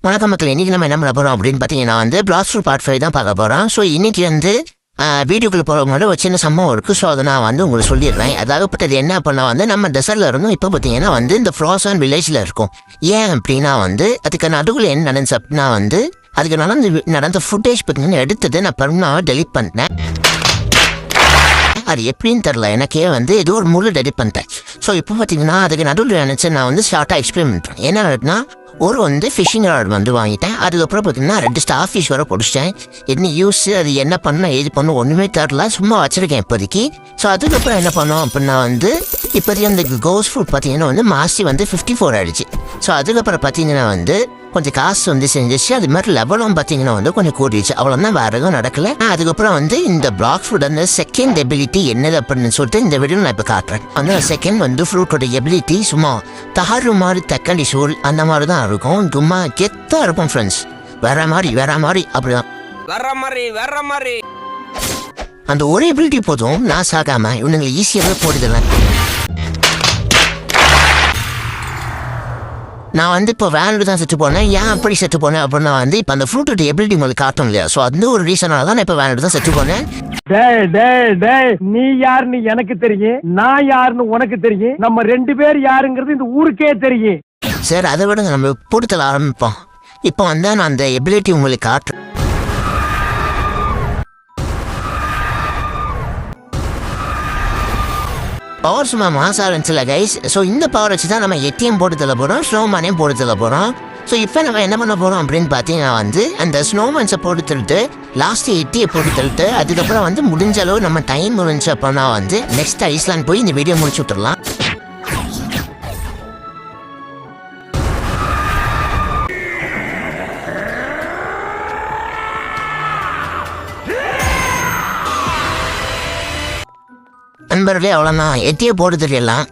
வணக்கம் மக்கள், இன்றைக்கி நம்ம என்ன பண்ண போகிறோம் அப்படின்னு பார்த்தீங்கன்னா பிளாஸ்டர் பார்ட் 5 தான் பார்க்க போகிறோம். ஸோ இன்றைக்கி வீடியோக்குள்ளே போகிறவங்களோட ஒரு சின்ன சம்பவம் இருக்குது. ஸோ அதை நான் உங்களுக்கு சொல்லிடுறேன். அதாகப்பட்டது என்ன பண்ணால் நம்ம டெசர்ட்டில் இருந்தோம். இப்போ பார்த்தீங்கன்னா இந்த ஃப்ரோசன் வில்லேஜில் இருக்கும். ஏன் அப்படின்னா அதுக்கு நடுவில் என்ன நடந்துச்சு அப்படின்னா அதுக்கு நடந்த ஃபுட்டேஜ் பார்த்தீங்கன்னா எடுத்தது நான் பெரும்பாலும் டெலிட் பண்ணிட்டேன். அது எப்படின்னு தெரில, எனக்கே ஏதோ ஒரு முழு டெலிட் பண்ணிட்டேன். ஸோ இப்போ பார்த்தீங்கன்னா அதுக்கு நடுவில் நினச்சி நான் ஷார்ட்டாக எக்ஸ்பிளைன் பண்ணுறேன். என்ன நடக்குன்னா ஒரு ஃபிஷிங் ராட் வாங்கிட்டேன். அதுக்கப்புறம் பார்த்தீங்கன்னா 2 ஸ்டார் ஃபிஷ் வர பிடிச்சிட்டேன். என்ன யூஸ், அது என்ன பண்ண ஏது பண்ணும் ஒன்றுமே தெரில, சும்மா வச்சுருக்கேன் இப்போதைக்கு. ஸோ அதுக்கப்புறம் என்ன பண்ணோம் அப்படின்னா இப்போதைக்கு அந்த கோஸ் ஃபுட் பார்த்தீங்கன்னா மாசி 54 ஆகிடுச்சு. ஸோ அதுக்கப்புறம் பார்த்தீங்கன்னா கொஞ்சம் காசு செஞ்சிச்சு. அது மாதிரி லெவலும் பார்த்தீங்கன்னா கொஞ்சம் கூடிடுச்சு. அவ்வளோதான், வேறு எதுவும் நடக்கல. அதுக்கப்புறம் இந்த பிளாக் ஃப்ரூட் செகண்ட் எபிலிட்டி என்னது அப்படின்னு சொல்லிட்டு இந்த வீடியோ நான் இப்போ காட்டுறேன். செகண்ட் ஃப்ரூட்டோட எபிலிட்டி சும்மா தாறு மாதிரி தக்காளி சூள் அந்த மாதிரி தான் இருக்கும். சும்மா கெத்தாக இருக்கும் ஃப்ரெண்ட்ஸ். வேற மாதிரி அப்படிதான் வேற மாதிரி அந்த ஒரு எபிலிட்டி போதும் நான் சாகாம இவனுங்களை ஈஸியாகவே போடுதலாம். நான் இப்போ வேலைக்கு தான் செத்து போனேன். ஏன் அப்படி செத்து போனேன் அப்படின்னா இப்போ அந்த ஃப்ரூட்டோட எபிலிட்டி உங்களுக்கு காட்டும் இல்லையா? ஸோ அந்த ஒரு ரீசனால தான் நான் இப்போ வேலைக்கு தான் செத்து போனேன். நீ யாருன்னு எனக்கு தெரியும், நான் யாருன்னு உனக்கு தெரியும். நம்ம 2 பேர் யாருங்கிறது இந்த ஊருக்கே தெரியும். சரி, அதை விட நம்ம போடுதல் ஆரம்பிப்போம். இப்போ நான் அந்த எபிலிட்டி உங்களுக்கு காட்டுறேன். பவர் சும்மா மாசா இருந்துச்சுல கைஸ். ஸோ இந்த பவர் வச்சு தான் நம்ம ஏடிஎம் போடுதல போகிறோம், ஸ்னோமேனையும் போடுதல போகிறோம். ஸோ இப்போ நம்ம என்ன பண்ண போகிறோம் அப்படின்னு பார்த்தீங்கன்னா அந்த ஸ்னோமேன்ஸை போட்டு தள்ளிட்டு லாஸ்ட்டு 80 போட்டு தள்ளிட்டு அதுக்கப்புறம் முடிஞ்ச அளவு நம்ம டைம் முடிஞ்சு அப்படின்னா நெக்ஸ்ட் ஐஸ்லாண்ட் போய் இந்த வீடியோ முடிச்சு விட்டுடலாம். நண்பர்களே, அவ்வளோதான், எட்டியே போட்டு தெரியலாம்.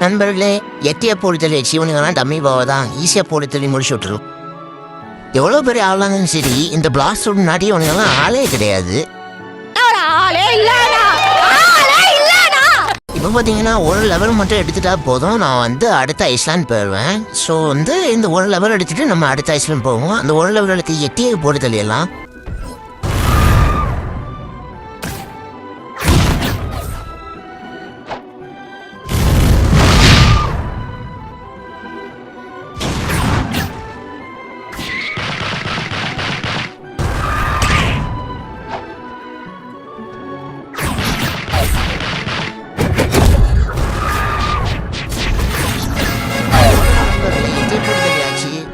நண்பர்களே, எட்டியை போடுதல் சிவனுங்கெல்லாம் டம்மி போவதான் ஈஸியாக போடுதல் முடிச்சு விட்டுரும். எவ்வளோ பெரிய ஆளாங்கன்னு சரி, இந்த பிளாஸ்ட் முன்னாடி இவனுங்கெல்லாம் ஆளே கிடையாது. இப்போ பார்த்தீங்கன்னா ஒரு லெவல் மட்டும் எடுத்துட்டா போதும், நான் அடுத்த ஐஸ்லாண்ட் போயிடுவேன். ஸோ இந்த ஒரு லெவல் எடுத்துட்டு நம்ம அடுத்த ஐஸ்லாண்ட் போவோம். அந்த ஒரு லெவலுக்கு எட்டியை போடுதல் எல்லாம்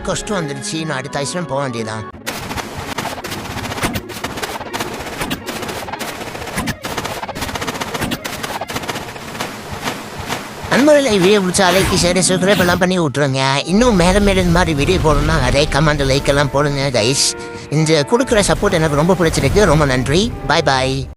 கஷ்டம் வந்துடுச்சு. நான் அடுத்த ஐஸ்லாண்ட் போக வேண்டியதான். நண்பர்களை வீடியோ பிடிச்சா லைக் ஷேர் சப்ஸ்கிரைப் எல்லாம் பண்ணி விட்ருங்க. இன்னும் மேலே இந்த மாதிரி வீடியோ போடணும்னா அதே கமெண்ட் லைக் எல்லாம் போடுங்க கைஸ். இந்த கொடுக்குற சப்போர்ட் எனக்கு ரொம்ப பிடிச்சிருக்கு. ரொம்ப நன்றி. பாய் பாய்.